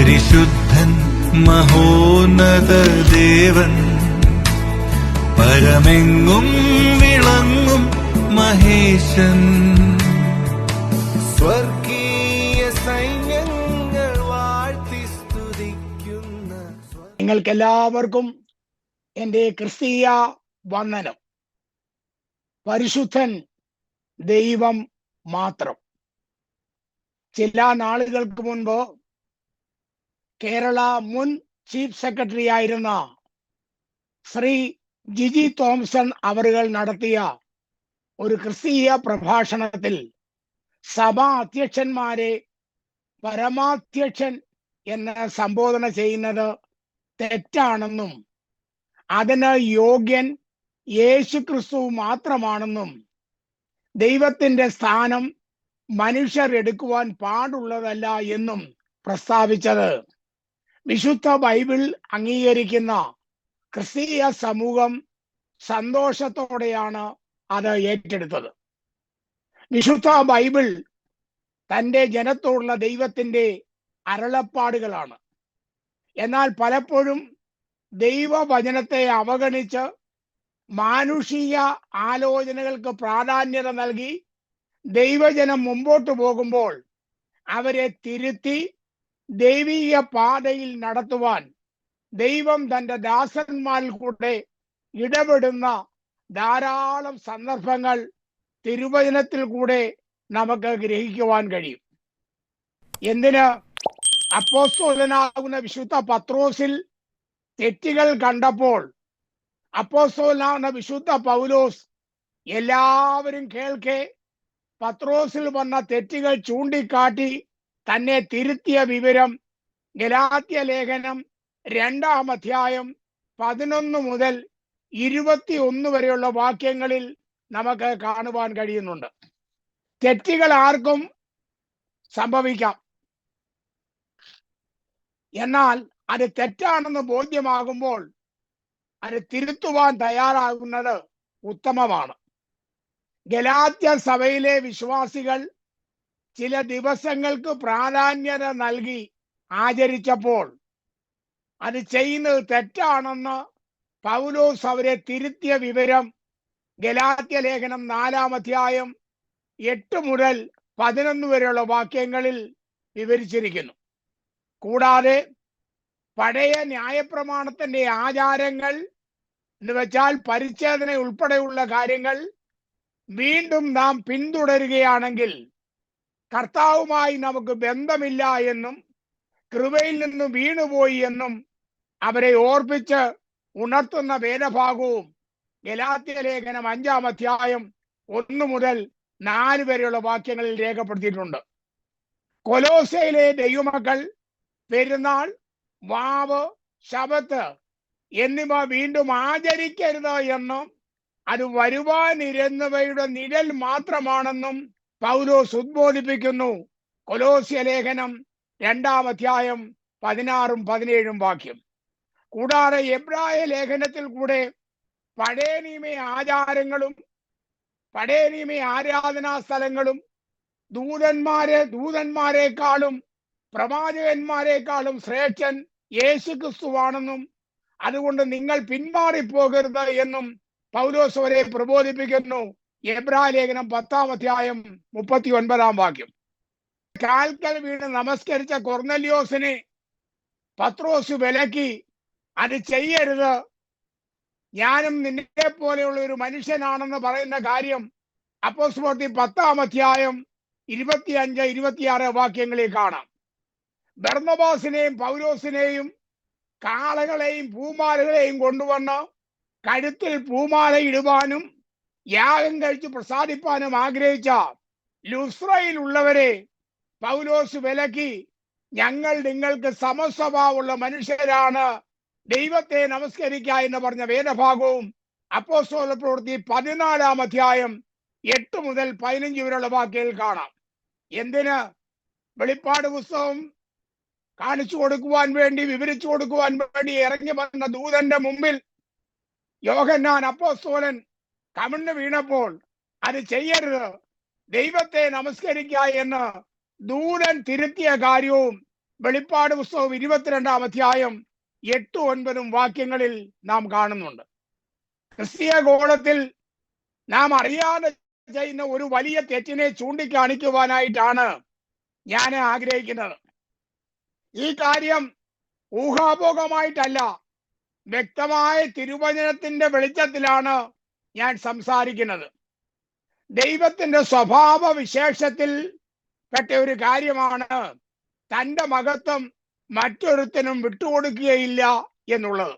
പരിശുദ്ധൻ മഹോന്നത ദേവൻ പരമെങ്ങും വിളങ്ങും മഹേശൻ സ്വർഗീയ സൈന്യങ്ങൾ വാഴ്ത്തി സ്തുതിക്കുന്ന. നിങ്ങൾക്കെല്ലാവർക്കും എൻ്റെ ക്രിസ്തീയ വന്ദനം. പരിശുദ്ധൻ ദൈവം മാത്രം. ചില നാളുകൾക്ക് മുൻപ് കേരള മുൻ ചീഫ് സെക്രട്ടറി ആയിരുന്ന ശ്രീ ജിജി തോംസൺ അവറുകൾ നടത്തിയ ഒരു ക്രിസ്തീയ പ്രഭാഷണത്തിൽ സഭാ അധ്യക്ഷന്മാരെ പരമാധ്യക്ഷൻ എന്ന് സംബോധന ചെയ്യുന്നത് തെറ്റാണെന്നും അതിന് യോഗ്യൻ യേശു ക്രിസ്തു മാത്രമാണെന്നും ദൈവത്തിന്റെ സ്ഥാനം മനുഷ്യർ എടുക്കുവാൻ പാടുള്ളതല്ല എന്നും പ്രസ്താവിച്ചത് വിശുദ്ധ ബൈബിൾ അംഗീകരിക്കുന്ന ക്രിസ്തീയ സമൂഹം സന്തോഷത്തോടെയാണ് അത് ഏറ്റെടുത്തത്. വിശുദ്ധ ബൈബിൾ തൻ്റെ ജനത്തോടുള്ള ദൈവത്തിൻ്റെ അരുളപ്പാടുകളാണ്. എന്നാൽ പലപ്പോഴും ദൈവവചനത്തെ അവഗണിച്ച് മാനുഷിക ആലോചനകൾക്ക് പ്രാധാന്യത നൽകി ദൈവജനം മുമ്പോട്ട് പോകുമ്പോൾ അവരെ തിരുത്തി ദൈവീക പാതയിൽ നടത്തുവാൻ ദൈവം തൻ്റെ ദാസന്മാരിൽ കൂടെ ഇടപെടുന്ന ധാരാളം സന്ദർഭങ്ങൾ തിരുവചനത്തിൽ കൂടെ നമുക്ക് ഗ്രഹിക്കുവാൻ കഴിയും. എന്തിന് അപ്പോസ്തലനാകുന്ന വിശുദ്ധ പത്രോസിൽ തെറ്റുകൾ കണ്ടപ്പോൾ അപ്പോസ്തലനാകുന്ന വിശുദ്ധ പൗലോസ് എല്ലാവരും കേൾക്കെ പത്രോസിൽ വന്ന തെറ്റുകൾ ചൂണ്ടിക്കാട്ടി തന്നെ തിരുത്തിയ വിവരം ഗലാത്യ ലേഖനം 2-ാം അധ്യായം 11 മുതൽ 21 വരെയുള്ള വാക്യങ്ങളിൽ നമുക്ക് കാണുവാൻ കഴിയുന്നുണ്ട്. തെറ്റുകൾ ആർക്കും സംഭവിക്കാം. എന്നാൽ അത് തെറ്റാണെന്ന് ബോധ്യമാകുമ്പോൾ അത് തിരുത്തുവാൻ തയ്യാറാകുന്നത് ഉത്തമമാണ്. ഗലാത്യ സഭയിലെ വിശ്വാസികൾ ചില ദിവസങ്ങൾക്ക് പ്രാധാന്യത നൽകി ആചരിച്ചപ്പോൾ അത് ചെയ്യുന്നത് തെറ്റാണെന്ന് പൗലോസ് അവരെ തിരുത്തിയ വിവരം ഗലാത്യ ലേഖനം 4-ാം അധ്യായം 8 മുതൽ 11 വരെയുള്ള വാക്യങ്ങളിൽ വിവരിച്ചിരിക്കുന്നു. കൂടാതെ പഴയ ന്യായപ്രമാണത്തിന്റെ ആചാരങ്ങൾ എന്ന് വെച്ചാൽ പരിച്ഛേദന ഉൾപ്പെടെയുള്ള കാര്യങ്ങൾ വീണ്ടും നാം പിന്തുടരുകയാണെങ്കിൽ കർത്താവുമായി നമുക്ക് ബന്ധമില്ല എന്നും കൃപയിൽ നിന്നും വീണുപോയി എന്നും അവരെ ഓർപ്പിച്ച് ഉണർത്തുന്ന വേദഭാഗവും ഗലാത്യ ലേഖനം 5-ാം അധ്യായം 1 മുതൽ 4 വരെയുള്ള വാക്യങ്ങളിൽ രേഖപ്പെടുത്തിയിട്ടുണ്ട്. കൊലോസയിലെ ദൈവമക്കൾ പെരുന്നാൾ, വാവ്, ശബത്ത് എന്നിവ വീണ്ടും ആചരിക്കരുത് എന്നും അത് വരുവാനിരുന്നവയുടെ നിഴൽ മാത്രമാണെന്നും പൗലോസ് ഉദ്ബോധിപ്പിക്കുന്നു. കൊലോസ്യ ലേഖനം 2-ാം അധ്യായം 16-ഉം 17-ഉം വാക്യം. കൂടാതെ എബ്രായ ലേഖനത്തിൽ കൂടെ പഴയ നിയമ ആചാരങ്ങളും പഴയ നിയമ ആരാധനാ സ്ഥലങ്ങളും ദൂതന്മാരെക്കാളും പ്രവാചകന്മാരെക്കാളും ശ്രേഷ്ഠൻ യേശു ക്രിസ്തുവാണെന്നും അതുകൊണ്ട് നിങ്ങൾ പിന്മാറിപ്പോകരുത് എന്നും പൗലോസ് അവരെ പ്രബോധിപ്പിക്കുന്നു. എബ്രായ ലേഖനം 10-ാം അധ്യായം 39-ാം വാക്യം. കാൽക്കൽ വീണ് നമസ്കരിച്ച കൊർന്നല്യോസിനെ പത്രോസ് വിലക്കി, അത് ചെയ്യരുത്, ഞാനും നിന്നെ പോലെയുള്ള ഒരു മനുഷ്യനാണെന്ന് പറയുന്ന കാര്യം അപ്പോസ്തലപ്രവൃത്തി 10-ാം അധ്യായം 25-26 വാക്യങ്ങളിൽ കാണാം. ബർന്നബാസിനെയും പൗലോസിനെയും കാളകളെയും പൂമാലകളെയും കൊണ്ടുവന്ന് കഴുത്തിൽ പൂമാല ഇടുവാനും യാഗം കഴിച്ച് പ്രസാദിപ്പാനും ആഗ്രഹിച്ച ലുസ്രയിലുള്ളവരെ പൗലോസ് വിലക്കി, ഞങ്ങൾ നിങ്ങൾക്ക് സമസ്വഭാവമുള്ള മനുഷ്യരാണ്, ദൈവത്തെ നമസ്കരിക്കുക എന്ന് പറഞ്ഞ വേദഭാഗവും അപ്പോസ്തലപ്രവൃത്തി 14-ാം അധ്യായം 8 മുതൽ 15 വരെയുള്ള വാക്യങ്ങളിൽ കാണാം. എന്തിന്? വെളിപ്പാട് പുസ്തകം കാണിച്ചു കൊടുക്കുവാൻ വേണ്ടി, വിവരിച്ചു കൊടുക്കുവാൻ വേണ്ടി ഇറങ്ങി വന്ന ദൂതന്റെ മുമ്പിൽ യോഹന്നാൻ അപ്പോസ്തലൻ കമിഴ്ന്നു വീണപ്പോൾ അത് ചെയ്യരുത്, ദൈവത്തെ നമസ്കരിക്കുക എന്ന് ദൂതൻ തിരുത്തിയ കാര്യവും വെളിപ്പാട് പുസ്തകം 22-ാം അധ്യായം 8-9 വാക്യങ്ങളിൽ നാം കാണുന്നുണ്ട്. ക്രിസ്തീയ ഗോളത്തിൽ നാം അറിയാതെ ചെയ്യുന്ന ഒരു വലിയ തെറ്റിനെ ചൂണ്ടിക്കാണിക്കുവാനായിട്ടാണ് ഞാൻ ആഗ്രഹിക്കുന്നത്. ഈ കാര്യം ഊഹാപോഹമായിട്ടല്ല, വ്യക്തമായ തിരുവചനത്തിന്റെ വെളിച്ചത്തിലാണ് ഞാൻ സംസാരിക്കുന്നത്. ദൈവത്തിന്റെ സ്വഭാവ വിശേഷത്തിൽ പെട്ട ഒരു കാര്യമാണ് തന്റെ മഹത്വം മറ്റൊരുത്തനും വിട്ടുകൊടുക്കുകയില്ല എന്നുള്ളത്.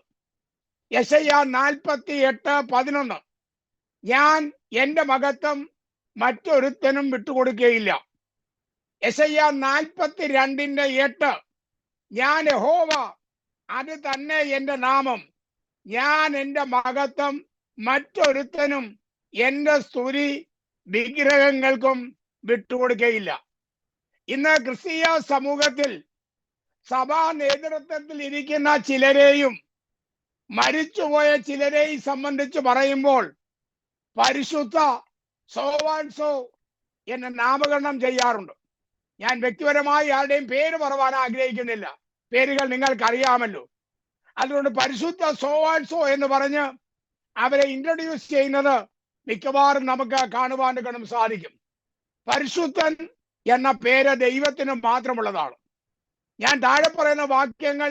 യെശയ്യാ 48:11 ഞാൻ എന്റെ മഹത്വം മറ്റൊരുത്തനും വിട്ടുകൊടുക്കുകയില്ല. യെശയ്യാ 42:8 ഞാൻ യഹോവ, അത് തന്നെ എന്റെ നാമം, ഞാൻ എന്റെ മഹത്വം മറ്റൊരുത്തനും എന്റെ സ്തുതി വിഗ്രഹങ്ങൾക്കും വിട്ടുകൊടുക്കുകയില്ല. ഇന്ന് ക്രിസ്തീയ സമൂഹത്തിൽ സഭാ നേതൃത്വത്തിൽ ഇരിക്കുന്ന ചിലരെയും മരിച്ചുപോയ ചിലരെയും സംബന്ധിച്ച് പറയുമ്പോൾ പരിശുദ്ധ സോവാൻസോ എന്ന നാമകരണം ചെയ്യാറുണ്ട്. ഞാൻ വ്യക്തിപരമായി ആരുടെയും പേര് പറവാൻ ആഗ്രഹിക്കുന്നില്ല, പേരുകൾ നിങ്ങൾക്കറിയാമല്ലോ. അതുകൊണ്ട് പരിശുദ്ധ സോവാൻസോ എന്ന് പറഞ്ഞ് അവരെ ഇൻട്രൊഡ്യൂസ് ചെയ്യുന്നത് മിക്കവാറും നമുക്ക് കാണുവാൻ സാധിക്കും. പരിശുദ്ധൻ എന്ന പേര് ദൈവത്തിന് മാത്രമുള്ളതാണ്. ഞാൻ താഴെ പറയുന്ന വാക്യങ്ങൾ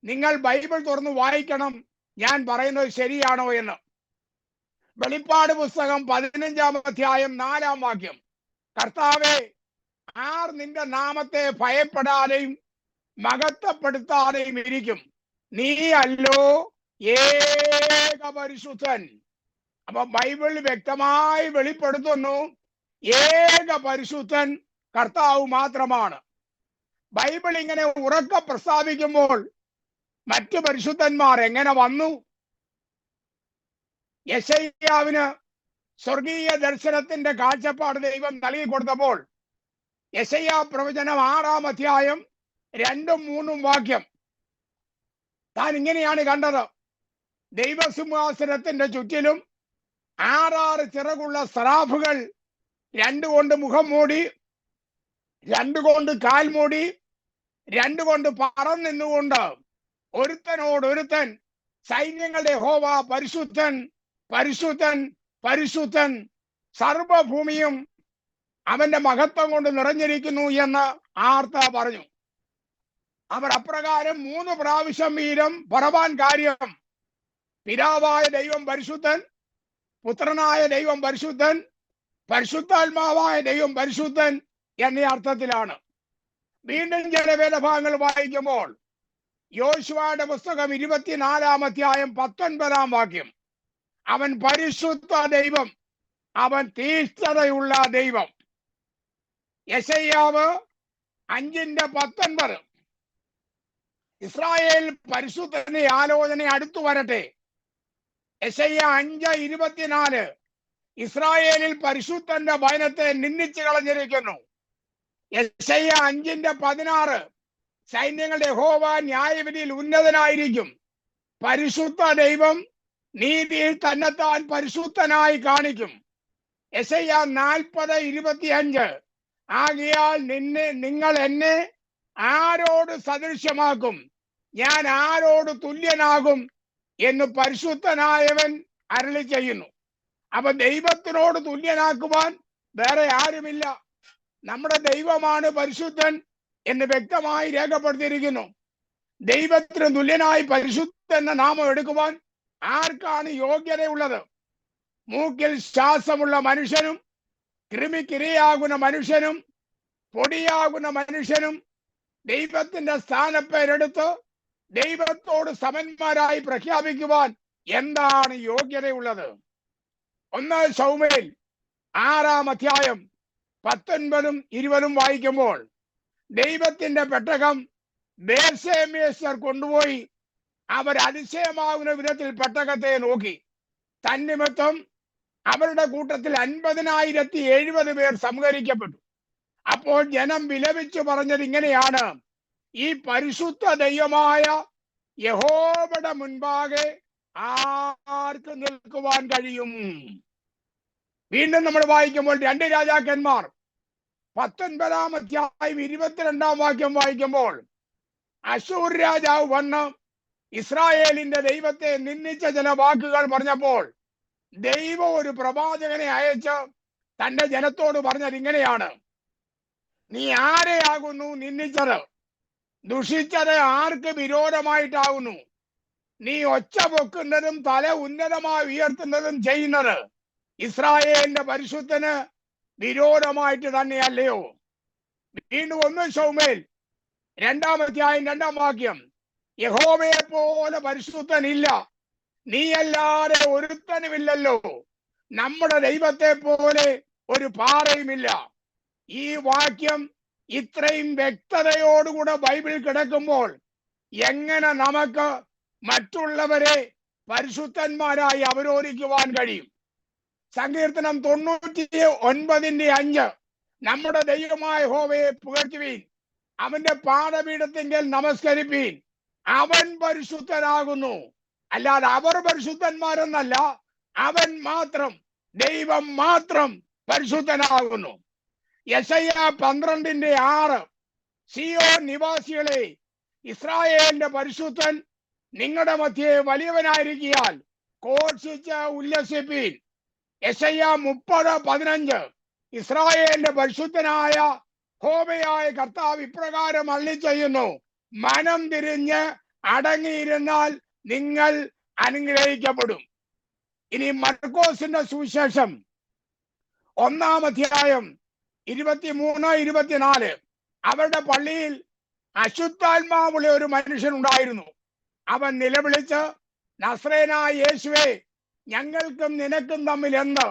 നിങ്ങൾ ബൈബിൾ തുറന്ന് വായിക്കണം, ഞാൻ പറയുന്നത് ശരിയാണോ എന്ന്. വെളിപ്പാട് പുസ്തകം 15-ാം അധ്യായം 4-ാം വാക്യം, കർത്താവേ, ആർ നിന്റെ നാമത്തെ ഭയപ്പെടാതെയും മഹത്വപ്പെടുത്താതെയും ഇരിക്കും, നീ അല്ലോ ഏക പരിശുദ്ധൻ. അപ്പൊ ബൈബിൾ വ്യക്തമായി വെളിപ്പെടുത്തുന്നു, ഏക പരിശുദ്ധൻ കർത്താവ് മാത്രമാണ്. ബൈബിൾ ഇങ്ങനെ ഉറക്കെ പ്രസ്താവിക്കുമ്പോൾ മറ്റു പരിശുദ്ധന്മാർ എങ്ങനെ വന്നു? യെശയ്യാവിന് സ്വർഗീയ ദർശനത്തിന്റെ കാഴ്ചപ്പാട് ദൈവം നൽകി കൊടുത്തപ്പോൾ യെശയ്യാ പ്രവചനം 6-ാം അധ്യായം 2-3 വാക്യം താൻ ഇങ്ങനെയാണ് കണ്ടത്. ദൈവസിംഹാസനത്തിന്റെ ചുറ്റിലും 6 ചിറകുള്ള സറാഫുകൾ, 2 കൊണ്ട് മുഖം മൂടി, 2 കൊണ്ട് കാൽ മൂടി, 2 കൊണ്ട് പറന്നിന്നുകൊണ്ട് ഒരുത്തനോടൊരുത്തൻ സൈന്യങ്ങളുടെ യഹോവ പരിശുദ്ധൻ പരിശുദ്ധൻ പരിശുദ്ധൻ, സർവഭൂമിയും അവന്റെ മഹത്വം കൊണ്ട് നിറഞ്ഞിരിക്കുന്നു എന്ന് ആർത്ത് പറഞ്ഞു. അവർ അപ്രകാരം 3 പ്രാവശ്യം വീതം പറവാൻ കാര്യം പിതാവായ ദൈവം പരിശുദ്ധൻ, പുത്രനായ ദൈവം പരിശുദ്ധൻ, പരിശുദ്ധാത്മാവായ ദൈവം പരിശുദ്ധൻ എന്നീ അർത്ഥത്തിലാണ്. വീണ്ടും ചില വേദഭാഗങ്ങൾ വായിക്കുമ്പോൾ യോശുവയുടെ പുസ്തകം 24-ാം അധ്യായം 19-ാം വാക്യം, അവൻ പരിശുദ്ധ ദൈവം, അവൻ തീഷ്ണതയുള്ള ദൈവം. യെശയ്യാവ് 5:19 ഇസ്രായേൽ പരിശുദ്ധന്റെ ആലോചന അടുത്തു വരട്ടെ. യെശയ്യാ 5:24 ഇസ്രായേലിൽ പരിശുദ്ധന്റെ ഭയനത്തെ നിന്ദിച്ചു കളഞ്ഞിരിക്കുന്നു. യെശയ്യാ 5:16 സൈന്യങ്ങളുടെ യഹോവ ന്യായവിധിയിൽ ഉന്നതനായിരിക്കും, പരിശുദ്ധ ദൈവം നീതിയിൽ തന്നെത്താൻ പരിശുദ്ധനായി കാണിക്കും. യെശയ്യാ 40:25 ആകയാൽ നിങ്ങൾ എന്നെ ആരോട് സദൃശ്യമാക്കും, ഞാൻ ആരോട് തുല്യനാകും എന്ന് പരിശുദ്ധനായവൻ അരുളി ചെയ്യുന്നു. അപ്പൊ ദൈവത്തിനോട് തുല്യനാക്കുവാൻ വേറെ ആരുമില്ല. നമ്മുടെ ദൈവമാണ് പരിശുദ്ധൻ എന്ന് വ്യക്തമായി രേഖപ്പെടുത്തിയിരിക്കുന്നു. ദൈവത്തിന് തുല്യനായി പരിശുദ്ധ എന്ന നാമം എടുക്കുവാൻ ആർക്കാണ് യോഗ്യതയുള്ളത്? മൂക്കിൽ ശ്വാസമുള്ള മനുഷ്യനും കൃമിക്കിരയാകുന്ന മനുഷ്യനും പൊടിയാകുന്ന മനുഷ്യനും ദൈവത്തിന്റെ സ്ഥാനപ്പേരെടുത്ത് ദൈവത്തോട് സമന്മാരായി പ്രഖ്യാപിക്കുവാൻ എന്താണ് യോഗ്യതയുള്ളത്? 1 ശമൂവേൽ 6-ാം അധ്യായം 19-20 വായിക്കുമ്പോൾ ദൈവത്തിന്റെ പെട്ടകം ബേത്ശേമെശ്വർ കൊണ്ടുപോയി അവർ അതിശയമാകുന്ന വിധത്തിൽ പെട്ടകത്തെ നോക്കി. തന്നിമിത്തം അവരുടെ കൂട്ടത്തിൽ 50,070 പേർ സംഹരിക്കപ്പെട്ടു. അപ്പോൾ ജനം വിലപിച്ചു പറഞ്ഞത് ഇങ്ങനെയാണ്, ഈ പരിശുദ്ധ ദൈവമായ യഹോവയുടെ മുൻപാകെ ആർക്ക് നിൽക്കുവാൻ കഴിയും? വീണ്ടും നമ്മൾ വായിക്കുമ്പോൾ 2 രാജാക്കന്മാർ 19 അധ്യായം 22 വാക്യം വായിക്കുമ്പോൾ അശൂർ രാജാവ് വന്ന് ഇസ്രായേലിന്റെ ദൈവത്തെ നിന്ദിച്ച ചില വാക്കുകൾ പറഞ്ഞപ്പോൾ ദൈവം ഒരു പ്രവാചകനെ അയച്ച് തന്റെ ജനത്തോട് പറഞ്ഞത് ഇങ്ങനെയാണ്: നീ ആരെയാകുന്നു നിന്ദിച്ചത്? ദുഷിച്ചത് ആർക്ക് വിരോധമായിട്ടാകുന്നു? നീ ഒച്ച പൊക്കുന്നതും തല ഉന്നതമായി ഉയർത്തുന്നതും ചെയ്യുന്നത് ഇസ്രായേലിന്റെ പരിശുദ്ധന് വിരോധമായിട്ട് തന്നെയല്ലയോ? വീണ്ടും 1 ശമൂവേൽ 2 അധ്യായം 2 വാക്യം: യഹോവയെ പോലെ പരിശുദ്ധനില്ല, നീയല്ലാതെ ഒരുത്തനുമില്ലല്ലോ, നമ്മുടെ ദൈവത്തെ പോലെ ഒരു പാറയുമില്ല. ഈ വാക്യം ഇത്രയും വ്യക്തതയോടുകൂടെ ബൈബിൾ കിടക്കുമ്പോൾ എങ്ങനെ നമുക്ക് മറ്റുള്ളവരെ പരിശുദ്ധന്മാരായി അവരോധിക്കുവാൻ കഴിയും? സങ്കീർത്തനം 99:5: നമ്മുടെ ദൈവമായ യഹോവയെ പുകഴ്ത്തുവീൻ, അവന്റെ പാദപീഠത്തിങ്കൽ നമസ്കരിപ്പീൻ, അവൻ പരിശുദ്ധനാകുന്നു. അല്ലാതെ അവർ പരിശുദ്ധന്മാരെന്നല്ല, അവൻ മാത്രം, ദൈവം മാത്രം പരിശുദ്ധനാകുന്നു. യെശയ്യാ 12:6: സിയോൻ നിവാസികളെ, ഇസ്രായേലിന്റെ പരിശുദ്ധൻ നിങ്ങളുടെ മധ്യേ വലിയവനായിരിക്കാൻ ഘോഷിച്ച് ഉല്ലസിപ്പീൻ. യെശയ്യാ 30:15: ഇസ്രായേലിന്റെ പരിശുദ്ധനായ യഹോവയായ കർത്താവ് ഇപ്രകാരം അരുളിച്ചെയ്യുന്നു: മനം തിരിഞ്ഞ് അടങ്ങിയിരുന്നാൽ നിങ്ങൾ അനുഗ്രഹിക്കപ്പെടും. ഇനി മർക്കോസിന്റെ സുവിശേഷം 1 അധ്യായം 23-24: അവരുടെ പള്ളിയിൽ അശുദ്ധാത്മാവുള്ള ഒരു മനുഷ്യൻ ഉണ്ടായിരുന്നു. അവൻ നിലവിളിച്ച്, നസ്രേനായ യേശുവേ, ഞങ്ങൾക്കും നിനക്കും തമ്മിൽ എന്ത്?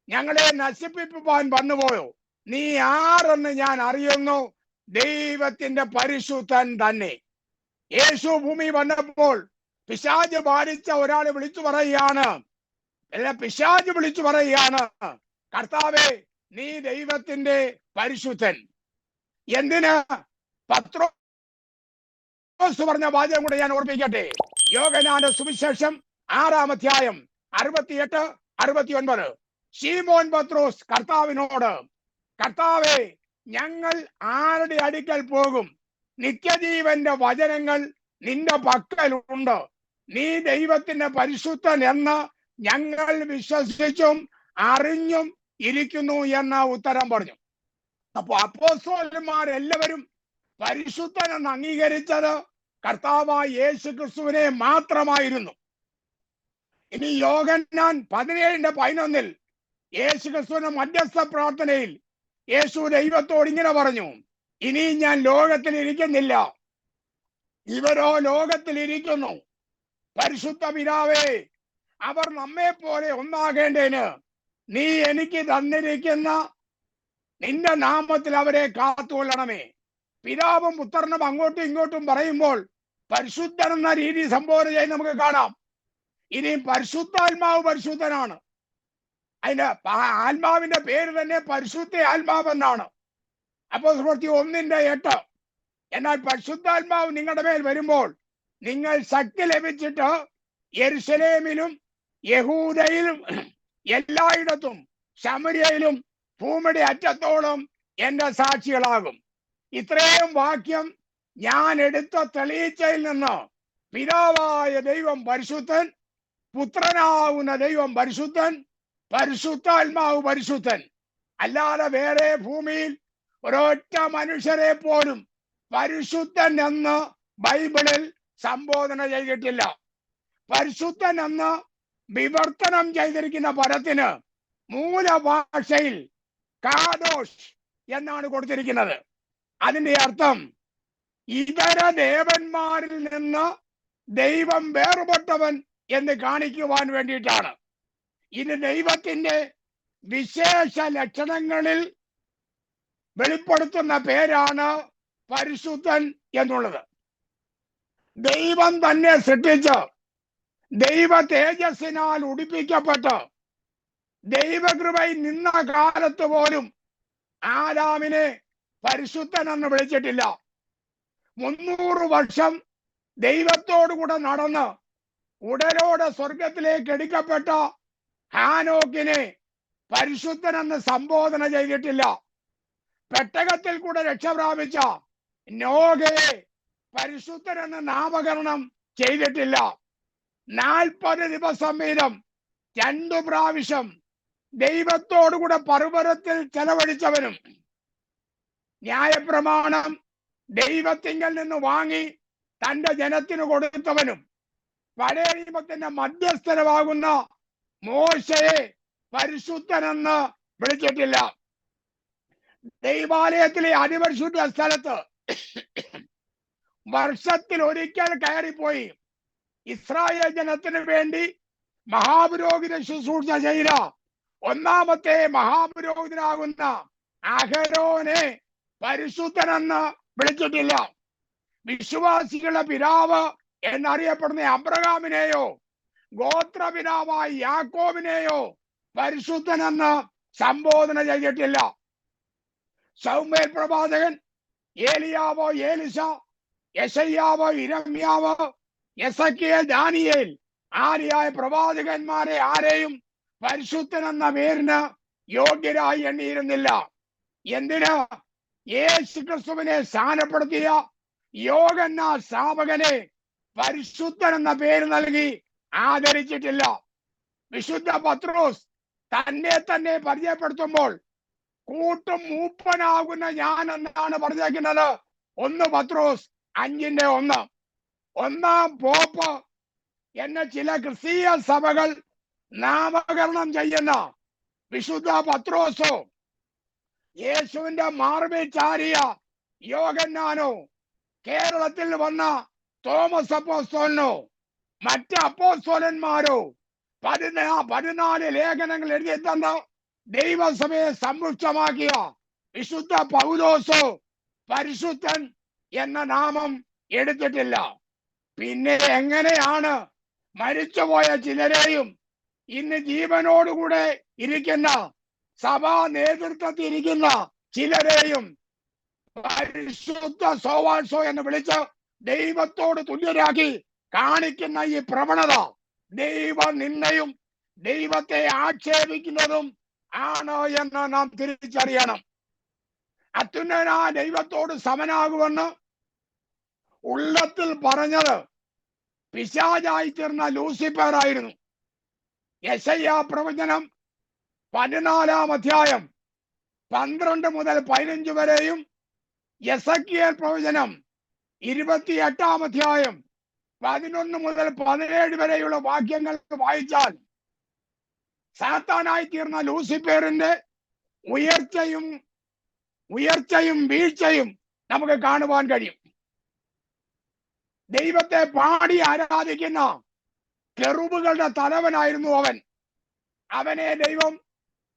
ഞങ്ങളെ നശിപ്പിപ്പാൻ വന്നുപോയോ? നീ ആരെന്ന് ഞാൻ അറിയുന്നു, ദൈവത്തിന്റെ പരിശുദ്ധൻ തന്നെ. യേശു ഭൂമി വന്നപ്പോൾ പിശാച് ബാധിച്ച ഒരാൾ വിളിച്ചു പറയുകയാണ്, കർത്താവേ, നീ ദൈവത്തിന്റെ പരിശുദ്ധൻ. എന്തിന്? പത്രോസ് പറഞ്ഞ വാചകം കൂടെ ഞാൻ ഓർപ്പിക്കട്ടെ. യോഹന്നാന്റെ സുവിശേഷം 6 അധ്യായം 68-69: ശീമോൻ പത്രോസ് കർത്താവിനോട്, കർത്താവേ, ഞങ്ങൾ ആരുടെ അടുക്കൽ പോകും? നിത്യജീവന്റെ വചനങ്ങൾ നിന്റെ പക്കലുണ്ട്. നീ ദൈവത്തിന്റെ പരിശുദ്ധൻ എന്ന് ഞങ്ങൾ വിശ്വസിച്ചും അറിഞ്ഞും ഇരിക്കുന്നു എന്ന് ഉത്തരം പറഞ്ഞു. അപ്പൊ അപ്പോസ്തലന്മാരെല്ലാവരും പരിശുദ്ധൻ എന്ന് അംഗീകരിച്ചത് കർത്താവായ യേശു ക്രിസ്തുവിനെ മാത്രമായിരുന്നു. ഇനി യോഹന്നാൻ 17:11 യേശു ക്രിസ്തുവിന്റെ മധ്യസ്ഥ പ്രാർത്ഥനയിൽ യേശു ദൈവത്തോട് ഇങ്ങനെ പറഞ്ഞു: ഇനി ഞാൻ ലോകത്തിൽ ഇരിക്കുന്നില്ല, ഇവരോ ലോകത്തിൽ ഇരിക്കുന്നു. പരിശുദ്ധ പിതാവേ, അവർ നമ്മെ പോലെ ഒന്നാകേണ്ടതിന് നീ എനിക്ക് തന്നിരിക്കുന്ന നിന്റെ നാമത്തിൽ അവരെ കാത്തുകൊള്ളണമേ. പിതാവും പുത്രനും അങ്ങോട്ടും ഇങ്ങോട്ടും പറയുമ്പോൾ പരിശുദ്ധൻ എന്ന രീതി സംബോധന ചെയ്ത് നമുക്ക് കാണാം. ഇനി പരിശുദ്ധാത്മാവ് പരിശുദ്ധനാണ്. അതിന്റെ ആത്മാവിന്റെ പേര് തന്നെ പരിശുദ്ധ ആത്മാവെന്നാണ്. അപ്പോസ്തലപ്രവൃത്തി 1:8: എന്നാൽ പരിശുദ്ധാത്മാവ് നിങ്ങളുടെ മേൽ വരുമ്പോൾ നിങ്ങൾ ശക്തി ലഭിച്ചിട്ട് യെരുശലേമിലും യഹൂദയിലും എല്ലായിടത്തും ശമര്യയിലും ഭൂമിയുടെ അറ്റത്തോളം എന്റെ സാക്ഷികളാകും. ഇത്രയും വാക്യം ഞാൻ എടുത്ത തെളിയിച്ചതിൽ നിന്ന് പിതാവായ ദൈവം പരിശുദ്ധൻ, പുത്രനാകുന്ന ദൈവം പരിശുദ്ധൻ, പരിശുദ്ധാത്മാവ് പരിശുദ്ധൻ. അല്ലാതെ വേറെ ഭൂമിയിൽ ഒരൊറ്റ മനുഷ്യരെ പോലും പരിശുദ്ധൻ എന്ന് ബൈബിളിൽ സംബോധന ചെയ്തിട്ടില്ല. പരിശുദ്ധൻ എന്ന് വിവർത്തനം ചെയ്തിരിക്കുന്ന പദത്തിന് മൂലഭാഷയിൽ കാഡോഷ് എന്നാണ് കൊടുത്തിരിക്കുന്നത്. അതിന്റെ അർത്ഥം ഇതര ദേവന്മാരിൽ നിന്ന് ദൈവം വേർപെട്ടവൻ എന്ന് കാണിക്കുവാൻ വേണ്ടിയിട്ടാണ്. ഇത് ദൈവത്തിന്റെ വിശേഷ ലക്ഷണങ്ങളിൽ വെളിപ്പെടുത്തുന്ന പേരാണ് പരിശുദ്ധൻ എന്നുള്ളത്. ദൈവം തന്നെ സൃഷ്ടിച്ച് ദൈവ തേജസ്സിനാൽ ഉടിപ്പിക്കപ്പെട്ട് ദൈവകൃപയിൽ നിന്ന കാലത്ത് പോലും ആദാമിനെ പരിശുദ്ധൻ എന്ന് വിളിച്ചിട്ടില്ല. 300 വർഷം ദൈവത്തോടു കൂടെ നടന്ന് ഉടലോടെ സ്വർഗത്തിലേക്ക് എടുക്കപ്പെട്ട ഹാനോക്കിനെ പരിശുദ്ധൻ എന്ന് സംബോധന ചെയ്തിട്ടില്ല. പെട്ടകത്തിൽ കൂടെ രക്ഷ പ്രാപിച്ച നോഹയെ പരിശുദ്ധനെന്ന് നാമകരണം ചെയ്തിട്ടില്ല. 40 ദിവസം വീതം 2 പ്രാവശ്യം ദൈവത്തോടുകൂടെ പർവ്വതത്തിൽ ചെലവഴിച്ചവനും ന്യായപ്രമാണം ദൈവത്തിങ്കൽ നിന്ന് വാങ്ങി തന്റെ ജനത്തിന് കൊടുത്തവനും പഴയ നിയമത്തിന്റെ മധ്യസ്ഥരമാകുന്ന മോശയെ പരിശുദ്ധനെന്ന് വിളിച്ചിട്ടില്ല. ദൈവാലയത്തിലെ അതിപരിശുദ്ധ സ്ഥലത്ത് വർഷത്തിൽ ഒരിക്കൽ കയറിപ്പോയി ഇസ്രായേൽ ജനത്തിന് വേണ്ടി മഹാപുരോഹിത ശുശ്രൂഷ ചെയ്ത ഒന്നാമത്തെ മഹാപുരോഹിതനാകുന്ന അഹരോനെ പരിശുദ്ധനെന്ന് വിളിച്ചിട്ടില്ല. വിശ്വാസികളുടെ പിതാവ് എന്നറിയപ്പെടുന്ന അബ്രഹാമിനെയോ ഗോത്രപിതാവായ യാക്കോബിനെയോ പരിശുദ്ധനെന്ന് സംബോധന ചെയ്തിട്ടില്ല. ശമൂവേൽ പ്രവാചകൻ, ഏലിയാവോ ഏലിശ, യെശയ്യാവോ ഇരമ്യാവോ, എസെക്കിയേൽ, ദാനിയേൽ ആര്യായ പ്രവാചകന്മാരെ ആരെയും പരിശുദ്ധനെന്ന പേരിന് യോഗ്യരായി എണ്ണിയിരുന്നില്ല. എന്തിന്? യേശു ക്രിസ്തുവിനെ സ്ഥാനപ്പെടുത്തിയ യോഹന്നാൻ സ്നാപകനെ പരിശുദ്ധൻ എന്ന പേര് നൽകി ആദരിച്ചിട്ടില്ല. വിശുദ്ധ പത്രോസ് തന്നെ പരിചയപ്പെടുത്തുമ്പോൾ കൂട്ടും മൂപ്പനാകുന്ന ഞാൻ എന്നാണ് പറഞ്ഞേക്കുന്നത്. 1 പത്രോസ് 5:1. ഒന്നാം പോപ്പ് എന്ന ചില ക്രിസ്തീയ സഭകൾ നാമകരണം ചെയ്യുന്ന വിശുദ്ധ പത്രോസോ യേശുവിന്റെ മാർബിൽ ചാരിയ യോഹന്നാനോ കേരളത്തിൽ വന്ന തോമസ് അപ്പോസ്തലനോ മറ്റ് അപ്പോസ്തലന്മാരോ 14 ലേഖനങ്ങൾ എഴുതി തന്ന ദൈവസഭയെ സമ്പുഷ്ടമാക്കിയ വിശുദ്ധ പൗലോസോ പരിശുദ്ധൻ എന്ന നാമം എടുത്തിട്ടില്ല. പിന്നെ എങ്ങനെയാണ് മരിച്ചുപോയ ചിലരെയും ഇന്ന് ജീവനോടുകൂടെ ഇരിക്കുന്ന സഭാ നേതൃത്വത്തിൽ ഇരിക്കുന്ന ചിലരെയും പരിശുദ്ധ സോവാൻസോ എന്ന് വിളിച്ച് ദൈവത്തോട് തുല്യരാക്കി കാണിക്കുന്ന ഈ പ്രവണത ദൈവ നിന്ദയും ദൈവത്തെ ആക്ഷേപിക്കുന്നതും ആണ് എന്ന് നാം തിരിച്ചറിയണം. അത്യുന്നതനായ ദൈവത്തോട് സമനാകുമെന്ന് ഉള്ളത്തിൽ പറഞ്ഞത് പിശാചായി തീർന്ന ലൂസിഫർ ആയിരുന്നു. യെശയ്യാ പ്രവചനം 14-ാം അധ്യായം 12 മുതൽ 15 വരെയും എസെക്കിയേൽ പ്രവചനം 28-ാം അധ്യായം 11 മുതൽ 17 വരെയുള്ള വാക്യങ്ങൾ വായിച്ചാൽ സാത്താനായി തീർന്ന ലൂസിഫറിന്റെ ഉയർച്ചയും വീഴ്ചയും നമുക്ക് കാണുവാൻ കഴിയും. ദൈവത്തെ പാടി ആരാധിക്കുന്ന കെറൂബുകളുടെ തലവനായിരുന്നു അവൻ. അവനെ ദൈവം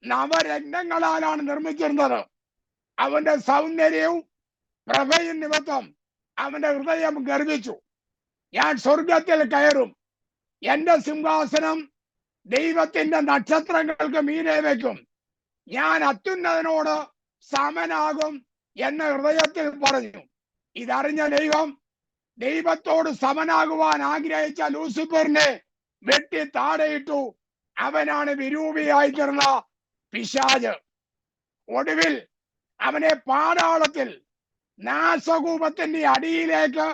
നവരത്നങ്ങളാലാണ് നിർമ്മിച്ചിരുന്നത്. അവന്റെ സൗന്ദര്യവും പ്രഭയും നിമിത്തം അവന്റെ ഹൃദയം ഗർവിച്ചു. ഞാൻ സ്വർഗത്തിൽ കയറും, എന്റെ സിംഹാസനം ദൈവത്തിന്റെ നക്ഷത്രങ്ങൾക്ക് മീതെ വയ്ക്കും, ഞാൻ അത്യുന്നതനോട് സമനാകും എന്ന് ഹൃദയത്തിൽ പറഞ്ഞു. ഇതറിഞ്ഞ ദൈവം ദൈവത്തോട് സമനാകുവാൻ ആഗ്രഹിച്ച ലൂസിഫറിനെ വെട്ടി താഴെയിട്ടു. അവനാണ് വിരൂപിയായി തീർന്ന പിശാച്. ഒടുവിൽ അവനെ പാതാളത്തിൽ നാശകൂപത്തിന്റെ അടിയിലേക്ക്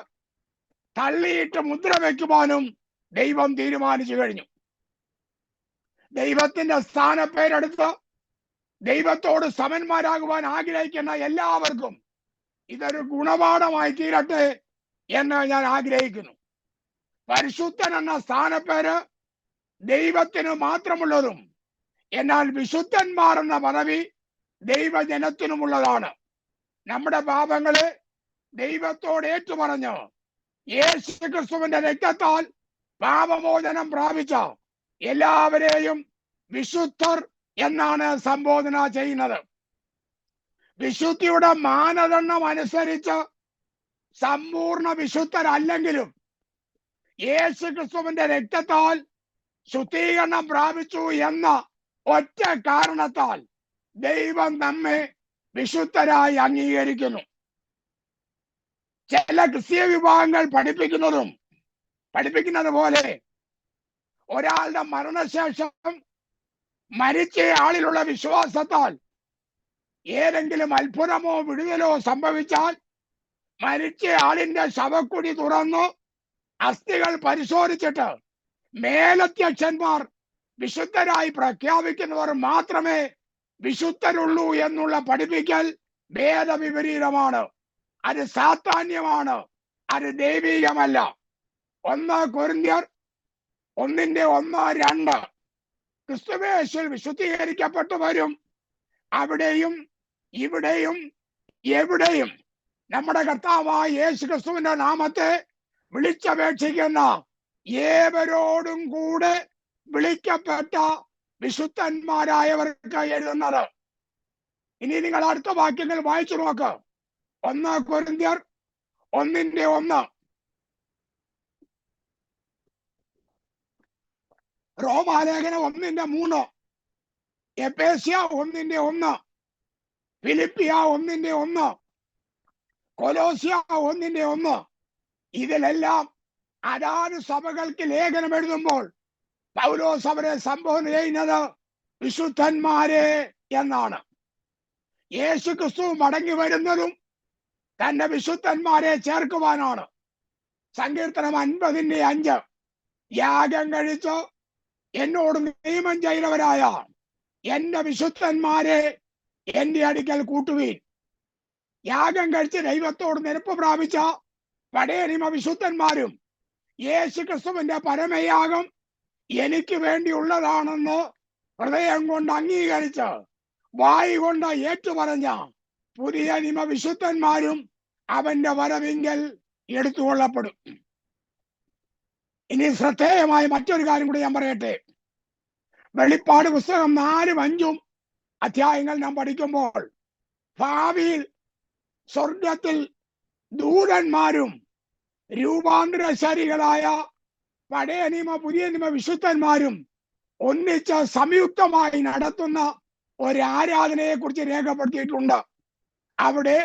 തള്ളിയിട്ട് മുദ്ര വയ്ക്കുവാനും ദൈവം തീരുമാനിച്ചു കഴിഞ്ഞു. ദൈവത്തിന്റെ സ്ഥാനപ്പേരെടുത്ത് ദൈവത്തോട് സമന്മാരാകുവാൻ ആഗ്രഹിക്കുന്ന എല്ലാവർക്കും ഇതൊരു ഗുണപാഠമായി തീരട്ടെ എന്ന് ഞാൻ ആഗ്രഹിക്കുന്നു. പരിശുദ്ധൻ എന്ന സ്ഥാനപ്പേര് ദൈവത്തിന് മാത്രമുള്ളതും എന്നാൽ വിശുദ്ധന്മാർ എന്ന പദവി ദൈവജനത്തിനുമുള്ളതാണ്. നമ്മുടെ പാപങ്ങളെ ദൈവത്തോട് ഏറ്റുപറഞ്ഞ് യേശു ക്രിസ്തുവിന്റെ രക്തത്താൽ പാപമോചനം പ്രാപിച്ച എല്ലാവരെയും വിശുദ്ധർ എന്നാണ് സംബോധന ചെയ്യുന്നത്. വിശുദ്ധിയുടെ മാനദണ്ഡം അനുസരിച്ച് സമ്പൂർണ്ണ വിശുദ്ധരല്ലെങ്കിലും യേശു ക്രിസ്തുവിന്റെ രക്തത്താൽ ശുദ്ധീകരണം പ്രാപിച്ചു എന്ന ഒറ്റ കാരണത്താൽ ദൈവം നമ്മെ വിശുദ്ധരായി അംഗീകരിക്കുന്നു. ചില ക്രിസ്തീയ വിഭാഗങ്ങൾ പഠിപ്പിക്കുന്നത് പോലെ ഒരാളുടെ മരണശേഷം മരിച്ച ആളിലുള്ള വിശ്വാസത്താൽ ഏതെങ്കിലും അത്ഭുതമോ വിടുതലോ സംഭവിച്ചാൽ മരിച്ച ആളിന്റെ ശവക്കുഴി തുറന്നു അസ്ഥികൾ പരിശോധിച്ചിട്ട് മേലധ്യക്ഷന്മാർ വിശുദ്ധരായി പ്രഖ്യാപിക്കുന്നവർ മാത്രമേ വിശുദ്ധരുള്ളൂ എന്നുള്ള പഠിപ്പിക്കൽ ഭേദവിപരീതമാണ്. അത് സാത്താന്യമാണ്, അത് ദൈവികമല്ല. 1 കൊരിന്ത്യർ 1:1-2 ക്രിസ്തുവേശുവിൽ വിശുദ്ധീകരിക്കപ്പെട്ടു വരും. അവിടെയും ഇവിടെയും എവിടെയും നമ്മുടെ കർത്താവായ യേശു ക്രിസ്തുവിന്റെ നാമത്തെ വിളിച്ചപേക്ഷിക്കുന്ന ഏവരോടും കൂടെ വിളിക്കപ്പെട്ട വിശുദ്ധന്മാരായവർക്ക് എഴുതുന്നത്. ഇനി നിങ്ങൾ അടുത്ത വാക്യങ്ങൾ വായിച്ചു നോക്ക്. 1 കൊരിന്ത്യർ 1:1, റോമാലേഖനം 1:3, എഫേസ്യ 1:1, ഫിലിപ്പിയ 1:1, കൊലോസ്യ 1:1. ഇതിലെല്ലാം അതാത് സഭകൾക്ക് ലേഖനം എഴുതുമ്പോൾ പൗലോസ് അവരെ സംബോധന ചെയ്യുന്നത് വിശുദ്ധന്മാരെ എന്നാണ്. യേശു ക്രിസ്തു മടങ്ങി വരുന്നതും തന്റെ വിശുദ്ധന്മാരെ ചേർക്കുവാനാണ്. സങ്കീർത്തനം 50:5, യാഗം കഴിച്ച് എന്നോട് നിയമം ചെയ്തവരായ എന്റെ വിശുദ്ധന്മാരെ എന്റെ അടുക്കൽ കൂട്ടുവീൻ. യാഗം കഴിച്ച് ദൈവത്തോട് നിരപ്പ് പ്രാപിച്ച പഴയ നിയമ വിശുദ്ധന്മാരും യേശു ക്രിസ്തുവിന്റെ പരമയാഗം എനിക്ക് വേണ്ടിയുള്ളതാണെന്ന് ഹൃദയം കൊണ്ട് അംഗീകരിച്ച് വായ് കൊണ്ട് ഏറ്റുപറഞ്ഞ പുതിയ നിയമ വിശുദ്ധന്മാരും അവന്റെ വരവിങ്കൽ എടുത്തുകൊള്ളപ്പെടും. ഇനി ശ്രദ്ധേയമായ മറ്റൊരു കാര്യം കൂടി ഞാൻ പറയട്ടെ. വെളിപ്പാട് പുസ്തകം 4, 5 അധ്യായങ്ങൾ നാം പഠിക്കുമ്പോൾ ഭാവിയിൽ സ്വർഗത്തിൽ ദൂതന്മാരും രൂപാന്തരശാലികളായ പഴയ നിയമ പുതിയ നിയമ വിശുദ്ധന്മാരും ഒന്നിച്ച് സംയുക്തമായി നടത്തുന്ന ഒരു ആരാധനയെ കുറിച്ച് രേഖപ്പെടുത്തിയിട്ടുണ്ട്. അവിടെ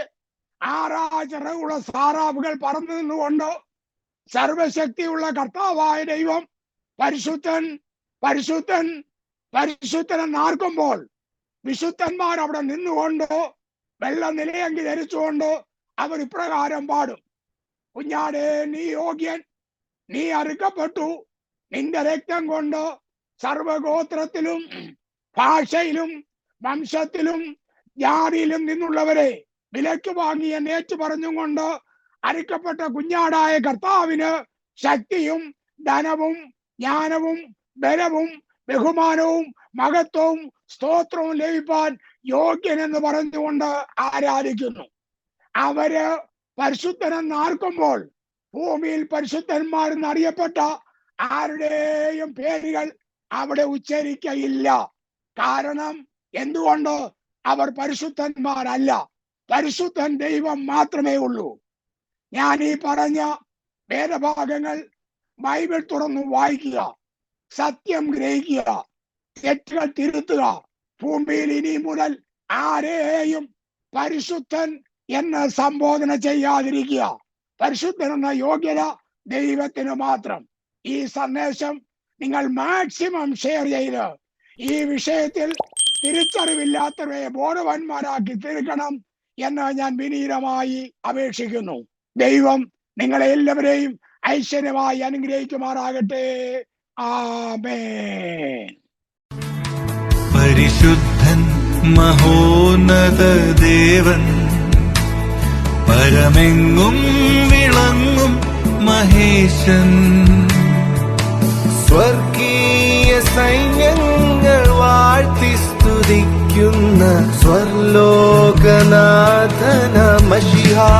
6 ചിറകുള്ള സാറാവുകൾ പറന്നു നിന്നുകൊണ്ട് സർവശക്തിയുള്ള കർത്താവായ ദൈവം പരിശുദ്ധൻ പരിശുദ്ധൻ പരിശുദ്ധൻ എന്നാർക്കുമ്പോൾ വിശുദ്ധന്മാർ അവിടെ നിന്നുകൊണ്ട് വെള്ള നിലയങ്കി ധരിച്ചുകൊണ്ട് അവർ ഇപ്രകാരം പാടും: കുഞ്ഞാടേ, നീ യോഗ്യൻ, നീ അറുക്കപ്പെട്ടു, നിന്റെ രക്തം കൊണ്ട് സർവഗോത്രത്തിലും ഭാഷയിലും വംശത്തിലും ജാതിയിലും നിന്നുള്ളവരെ വിലക്ക് വാങ്ങി എന്നേറ്റു പറഞ്ഞും കൊണ്ട് അറുക്കപ്പെട്ട കുഞ്ഞാടായ കർത്താവിന് ശക്തിയും ധനവും ജ്ഞാനവും ബലവും ബഹുമാനവും മഹത്വവും സ്തോത്രവും ലഭിപ്പാൻ യോഗ്യനെന്ന് പറഞ്ഞുകൊണ്ട് ആരാധിക്കുന്നു. അവര് പരിശുദ്ധനെന്നാർക്കുമ്പോൾ ഭൂമിയിൽ പരിശുദ്ധന്മാരെന്നറിയപ്പെട്ട ആരുടെയും പേരുകൾ അവിടെ ഉച്ചരിക്കയില്ല. കാരണം എന്തുകൊണ്ട്? അവർ പരിശുദ്ധന്മാരല്ല. പരിശുദ്ധൻ ദൈവം മാത്രമേ ഉള്ളൂ. ഞാൻ ഈ പറഞ്ഞ വേദഭാഗങ്ങൾ ബൈബിൾ തുറന്നു വായിക്കുക, സത്യം ഗ്രഹിക്കുക, തെറ്റുകൾ തിരുത്തുക. ഭൂമിയിൽ ഇനി മുതൽ ആരെയും പരിശുദ്ധൻ എന്ന് സംബോധന ചെയ്യാതിരിക്കുക. പരിശുദ്ധൻ എന്ന യോഗ്യത ദൈവത്തിന് മാത്രം. ഈ സന്ദേശം നിങ്ങൾ മാക്സിമം ഷെയർ ചെയ്ത് ഈ വിഷയത്തിൽ തിരിച്ചറിവില്ലാത്തവരെ ബോധവാന്മാരാക്കി തീർക്കണം എന്ന് ഞാൻ വിനീതമായി അപേക്ഷിക്കുന്നു. ദൈവം നിങ്ങളെ എല്ലാവരെയും ഐശ്വര്യമായി അനുഗ്രഹിക്കുമാറാകട്ടെ. ആമേൻ. പരിശുദ്ധൻ മഹോന്നത ദേവൻ, പരമെങ്ങും വിളങ്ങും മഹേശൻ, സ്വർഗീയ സൈന്യങ്ങൾ വാഴ്ത്തി സ്തുതിക്കുന്ന സ്വർലോകനാഥന മശിഹാ.